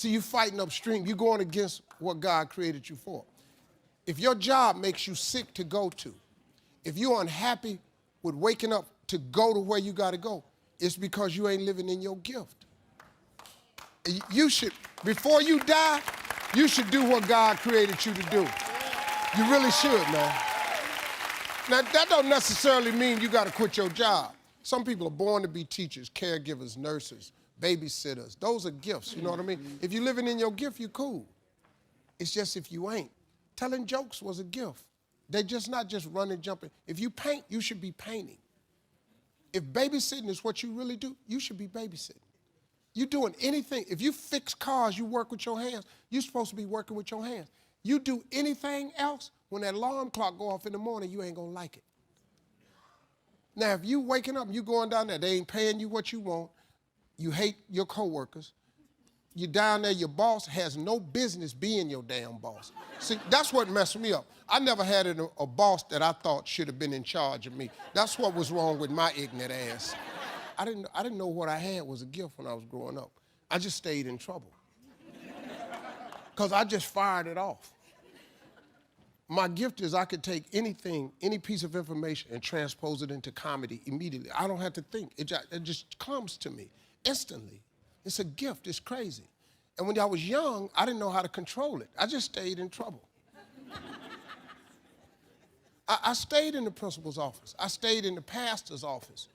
See, you fighting upstream. You're going against what God created you for. If your job makes you sick to go to, if you're unhappy with waking up to go to where you got to go, it's because you ain't living in your gift. You should, before you die, you should do what God created you to do. You really should, man. Now, that don't necessarily mean you got to quit your job. Some people are born to be teachers, caregivers, nurses, babysitters. Those are gifts, you know what I mean? If you're living in your gift, you're cool. It's just if you ain't. Telling jokes was a gift. They're just not just running, jumping. If you paint, you should be painting. If babysitting is what you really do, you should be babysitting. You're doing anything. If you fix cars, you work with your hands, you're supposed to be working with your hands. You do anything else, when that alarm clock go off in the morning, you ain't gonna like it. Now, if you waking up and you going down there, they ain't paying you what you want, you hate your coworkers, you're down there, your boss has no business being your damn boss. See, that's what messed me up. I never had a boss that I thought should have been in charge of me. That's what was wrong with my ignorant ass. I didn't know what I had was a gift when I was growing up. I just stayed in trouble. Because I just fired it off. My gift is I could take anything, any piece of information, and transpose it into comedy immediately. I don't have to think. It just comes to me instantly. It's a gift. It's crazy. And when I was young, I didn't know how to control it. I just stayed in trouble. I stayed in the principal's office. I stayed in the pastor's office.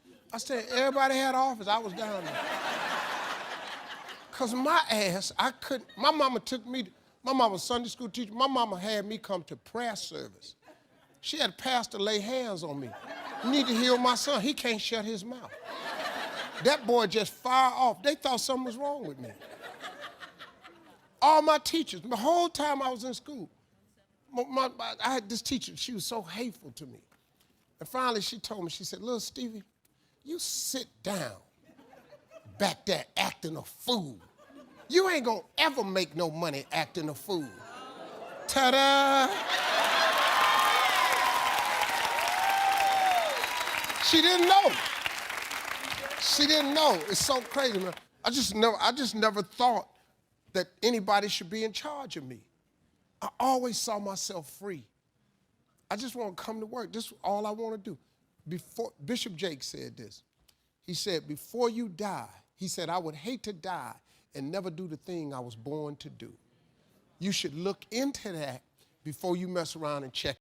Everybody had an office. I was down there. Because my ass, I couldn't. My mama was a Sunday school teacher. My mama had me come to prayer service. She had a pastor lay hands on me. You need to heal my son. He can't shut his mouth. That boy just fired off. They thought something was wrong with me. All my teachers, the whole time I was in school, I had this teacher, she was so hateful to me. And finally she told me, she said, "Little Stevie, you sit down back there acting a fool. You ain't gonna ever make no money acting a fool." Ta-da! She didn't know. She didn't know. It's so crazy, man. I just never thought that anybody should be in charge of me. I always saw myself free. I just want to come to work. This is all I want to do. Bishop Jake said this. He said, before you die, he said, I would hate to die and never do the thing I was born to do. You should look into that before you mess around and check